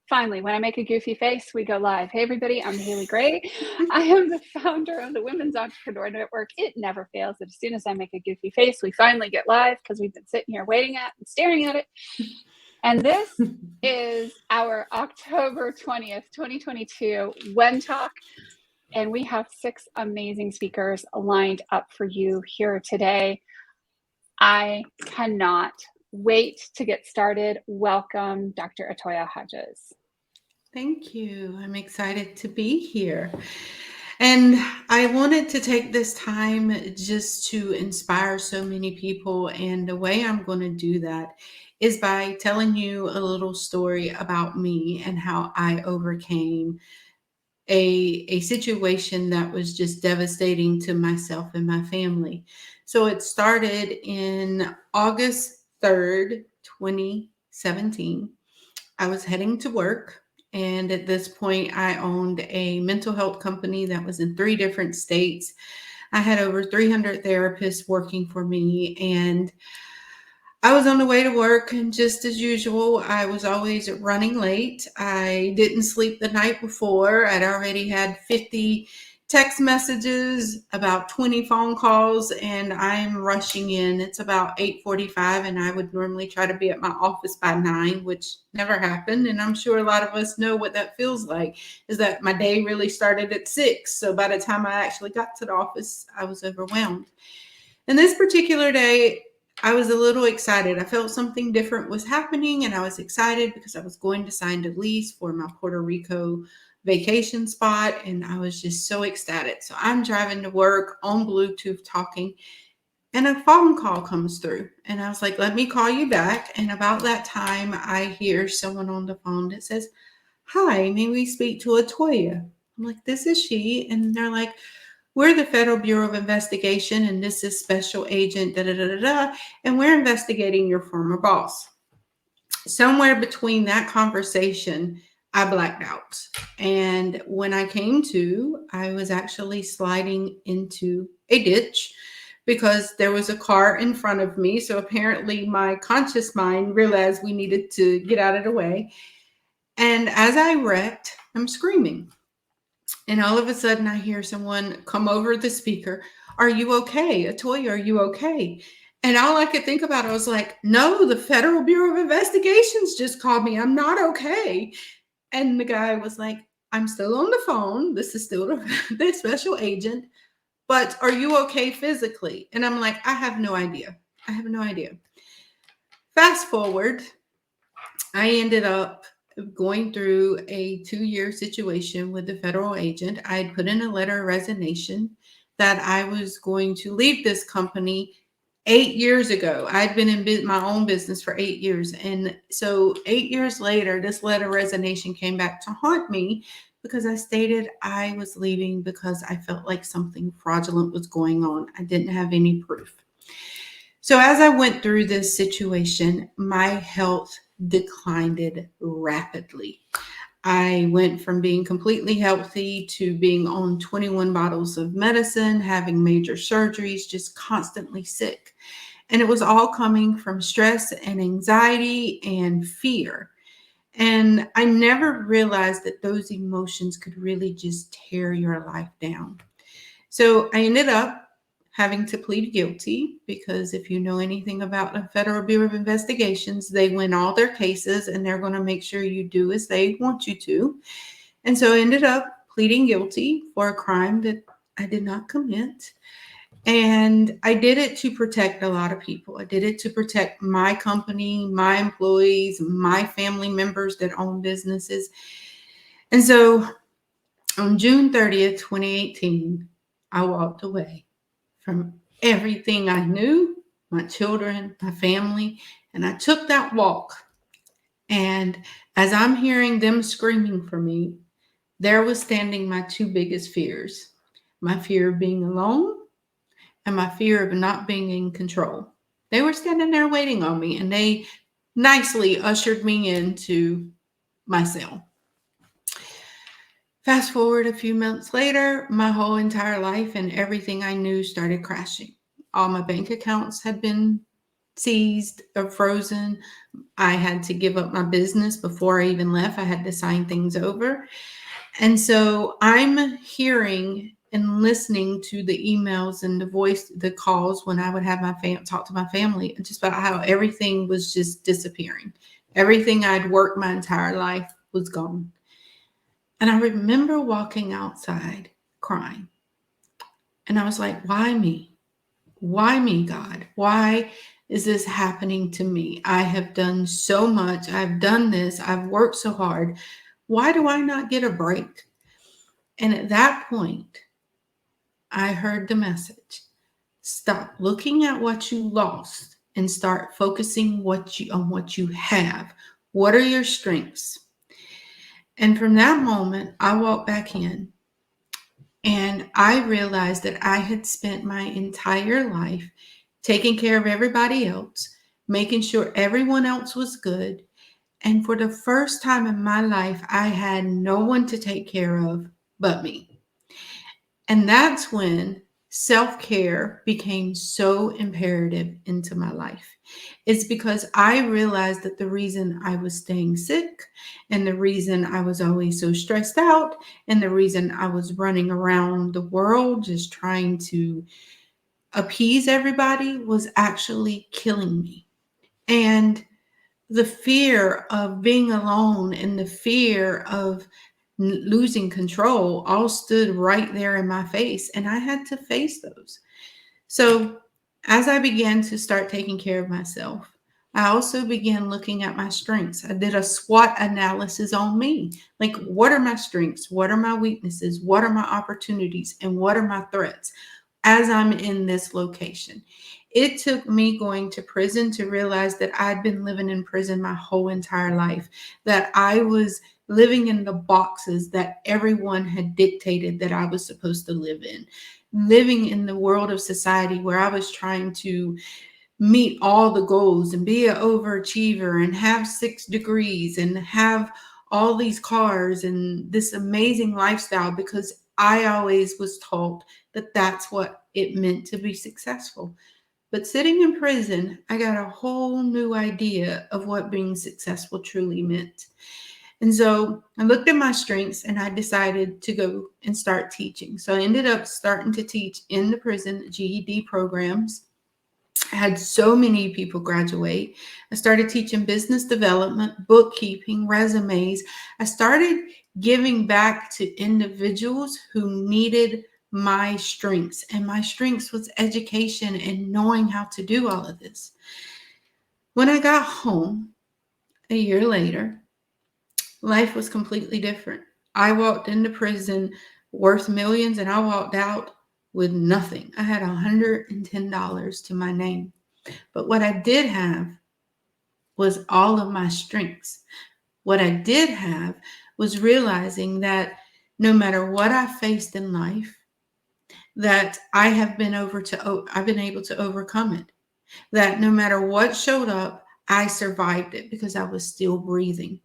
Finally, when I make a goofy face, we go live. Hey, everybody, I'm Haley Gray. I am the founder of the Women's Entrepreneur Network. It never fails that as soon as I make a goofy face, we finally get live because we've been sitting here waiting at and staring at it. And this is our October 20th, 2022 WEN Talk. And we have 6 amazing speakers lined up for you here today. I cannot wait to get started. Welcome, Dr. Atoya Hodges. Thank you. I'm excited to be here. And I wanted to take this time just to inspire so many people. And the way I'm going to do that is by telling you a little story about me and how I overcame a situation that was just devastating to myself and my family. So it started in August 3rd, 2017. I was heading to work. And at this point, I owned a mental health company that was in 3 different states. I had over 300 therapists working for me. And I was on the way to work, and just as usual, I was always running late. I didn't sleep the night before. I'd already had 50 text messages, about 20 phone calls, and I'm rushing in. It's about 8:45, and I would normally try to be at my office by 9, which never happened. And I'm sure a lot of us know what that feels like, is that my day really started at 6. So by the time I actually got to the office, I was overwhelmed. And this particular day, I was a little excited. I felt something different was happening, and I was excited because I was going to sign the lease for my Puerto Rico vacation spot, and I was just so ecstatic. So I'm driving to work on Bluetooth talking, and a phone call comes through, and I was like, let me call you back. And about that time, I hear someone on the phone that says, hi, may we speak to Atoya? I'm like, this is she. And they're like, we're the Federal Bureau of Investigation, and this is Special Agent da-da-da-da-da, and we're investigating your former boss. Somewhere between that conversation, I blacked out. And when I came to, I was actually sliding into a ditch because there was a car in front of me. So apparently my conscious mind realized we needed to get out of the way. And as I wrecked, I'm screaming. And all of a sudden I hear someone come over the speaker. Are you okay? Atoya, are you okay? And all I could think about, I was like, no, the Federal Bureau of Investigations just called me. I'm not okay. And the guy was like, I'm still on the phone. This is still the special agent. But are you okay physically? And I'm like, I have no idea. I have no idea. Fast forward, I ended up going through a 2-year situation with the federal agent. I had put in a letter of resignation that I was going to leave this company 8 years ago. I'd been in my own business for 8 years. And so 8 years later, this letter of resignation came back to haunt me because I stated I was leaving because I felt like something fraudulent was going on. I didn't have any proof. So as I went through this situation, my health declined rapidly. I went from being completely healthy to being on 21 bottles of medicine, having major surgeries, just constantly sick. And it was all coming from stress and anxiety and fear. And I never realized that those emotions could really just tear your life down. So I ended up having to plead guilty because if you know anything about the Federal Bureau of Investigations, they win all their cases and they're going to make sure you do as they want you to. And so I ended up pleading guilty for a crime that I did not commit. And I did it to protect a lot of people. I did it to protect my company, my employees, my family members that own businesses. And so on June 30th, 2018, I walked away from everything I knew, my children, my family, and I took that walk. And as I'm hearing them screaming for me, there was standing my 2 biggest fears, my fear of being alone and my fear of not being in control. They were standing there waiting on me, and they nicely ushered me into my cell. Fast forward a few months later, my whole entire life and everything I knew started crashing. All my bank accounts had been seized or frozen. I had to give up my business before I even left. I had to sign things over. And so I'm hearing and listening to the emails and the calls when I would have talk to my family, just about how everything was just disappearing. Everything I'd worked my entire life was gone. And I remember walking outside crying. And I was like, why me? Why me, God? Why is this happening to me? I have done so much. I've done this. I've worked so hard. Why do I not get a break? And at that point, I heard the message. Stop looking at what you lost and start focusing on what you have. What are your strengths? And from that moment, I walked back in and I realized that I had spent my entire life taking care of everybody else, making sure everyone else was good. And for the first time in my life, I had no one to take care of but me. And that's when self care became so imperative into my life. It's because I realized that the reason I was staying sick and the reason I was always so stressed out and the reason I was running around the world just trying to appease everybody was actually killing me. And the fear of being alone and the fear of losing control all stood right there in my face, and I had to face those. So, as I began to start taking care of myself, I also began looking at my strengths. I did a SWOT analysis on me. Like, what are my strengths? What are my weaknesses? What are my opportunities? And what are my threats as I'm in this location? It took me going to prison to realize that I'd been living in prison my whole entire life, that I was living in the boxes that everyone had dictated that I was supposed to live in, living in the world of society where I was trying to meet all the goals and be an overachiever and have 6 degrees and have all these cars and this amazing lifestyle because I always was told that that's what it meant to be successful. But sitting in prison, I got a whole new idea of what being successful truly meant. And so I looked at my strengths and I decided to go and start teaching. So I ended up starting to teach in the prison GED programs. I had so many people graduate. I started teaching business development, bookkeeping, resumes. I started giving back to individuals who needed my strengths. And my strengths was education and knowing how to do all of this. When I got home a year later, life was completely different. I walked into prison worth millions and I walked out with nothing. I had $110 to my name. But what I did have was all of my strengths. What I did have was realizing that no matter what I faced in life, that I've been able to overcome it. That no matter what showed up, I survived it because I was still breathing.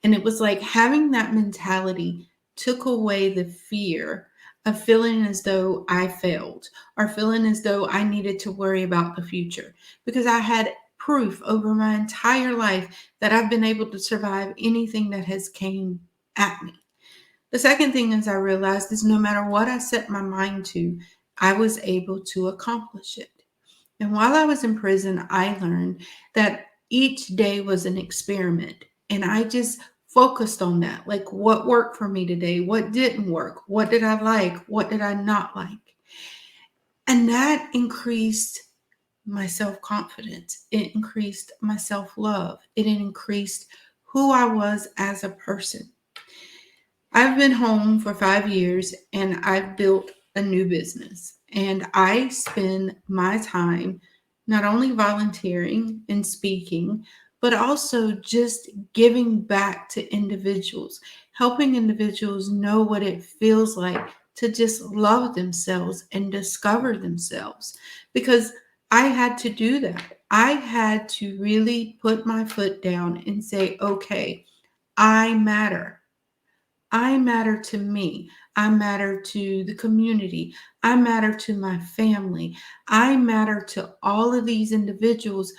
And it was like having that mentality took away the fear of feeling as though I failed or feeling as though I needed to worry about the future because I had proof over my entire life that I've been able to survive anything that has came at me. The second thing is I realized is no matter what I set my mind to, I was able to accomplish it. And while I was in prison, I learned that each day was an experiment. And I just focused on that. Like, what worked for me today? What didn't work? What did I like? What did I not like? And that increased my self confidence. It increased my self love. It increased who I was as a person. I've been home for 5 years and I've built a new business. And I spend my time not only volunteering and speaking, but also just giving back to individuals, helping individuals know what it feels like to just love themselves and discover themselves. Because I had to do that. I had to really put my foot down and say, okay, I matter. I matter to me. I matter to the community. I matter to my family. I matter to all of these individuals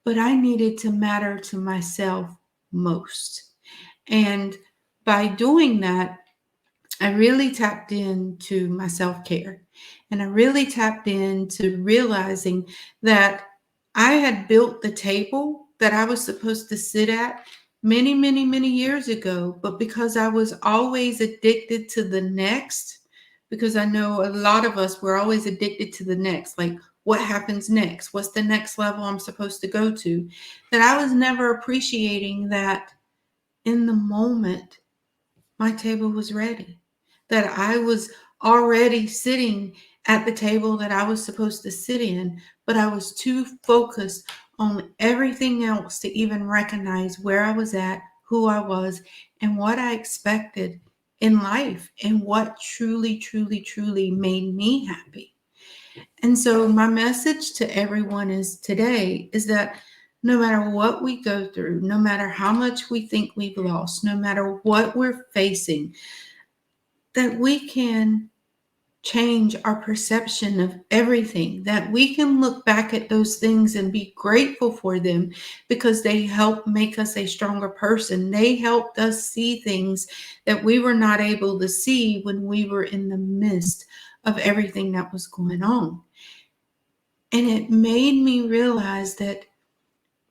but I needed to matter to myself most. And by doing that, I really tapped into my self care. And I really tapped into realizing that I had built the table that I was supposed to sit at many, many, many years ago. But because I was always addicted to the next, because I know a lot of us, we're always addicted to the next. Like, what happens next? What's the next level I'm supposed to go to? That I was never appreciating that in the moment my table was ready, that I was already sitting at the table that I was supposed to sit in, but I was too focused on everything else to even recognize where I was at, who I was, and what I expected in life, and what truly, truly, truly made me happy. And so my message to everyone is today is that no matter what we go through, no matter how much we think we've lost, no matter what we're facing, that we can change our perception of everything, that we can look back at those things and be grateful for them because they help make us a stronger person. They helped us see things that we were not able to see when we were in the midst of everything that was going on. And it made me realize that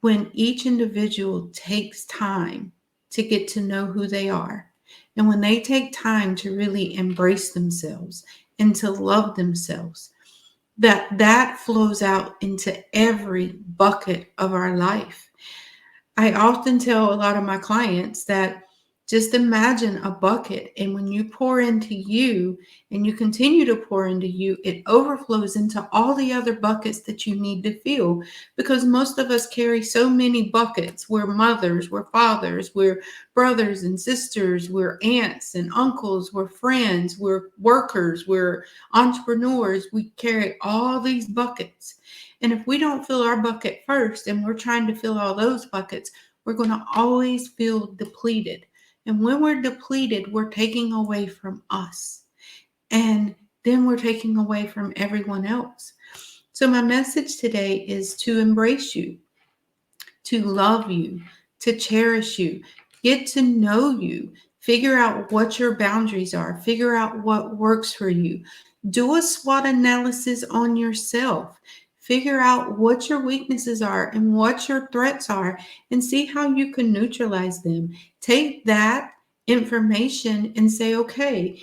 when each individual takes time to get to know who they are, and when they take time to really embrace themselves and to love themselves, that flows out into every bucket of our life. I often tell a lot of my clients that just imagine a bucket, and when you pour into you and you continue to pour into you, it overflows into all the other buckets that you need to fill. Because most of us carry so many buckets. We're mothers, we're fathers, we're brothers and sisters, we're aunts and uncles, we're friends, we're workers, we're entrepreneurs. We carry all these buckets. And if we don't fill our bucket first and we're trying to fill all those buckets, we're going to always feel depleted. And when we're depleted, we're taking away from us. And then we're taking away from everyone else. So my message today is to embrace you, to love you, to cherish you, get to know you, figure out what your boundaries are, figure out what works for you. Do a SWOT analysis on yourself. Figure out what your weaknesses are and what your threats are and see how you can neutralize them. Take that information and say, okay,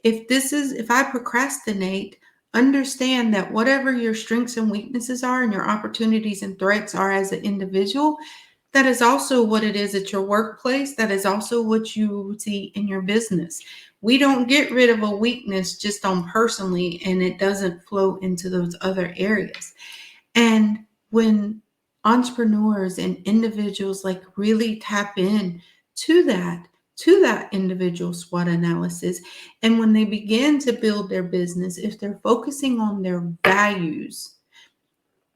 if I procrastinate, understand that whatever your strengths and weaknesses are and your opportunities and threats are as an individual, that is also what it is at your workplace. That is also what you see in your business. We don't get rid of a weakness just on personally and it doesn't flow into those other areas. And when entrepreneurs and individuals like really tap in to that individual SWOT analysis, and when they begin to build their business, if they're focusing on their values,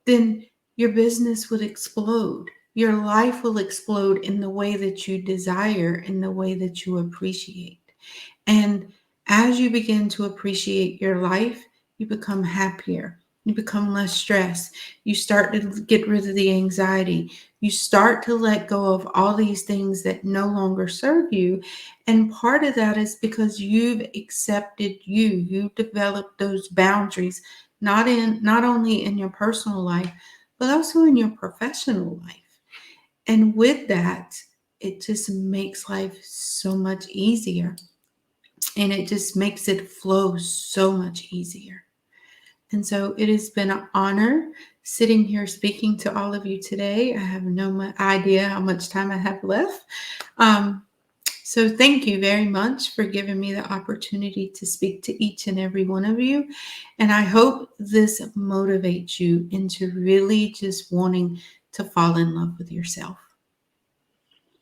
then your business would explode. Your life will explode in the way that you desire, in the way that you appreciate. And as you begin to appreciate your life, you become happier. You become less stressed. You start to get rid of the anxiety. You start to let go of all these things that no longer serve you. And part of that is because you've accepted you. You've developed those boundaries, not only in your personal life, but also in your professional life. And with that, it just makes life so much easier. And it just makes it flow so much easier. And so it has been an honor sitting here speaking to all of you today. I have no idea how much time I have left. So thank you very much for giving me the opportunity to speak to each and every one of you. And I hope this motivates you into really just wanting to fall in love with yourself.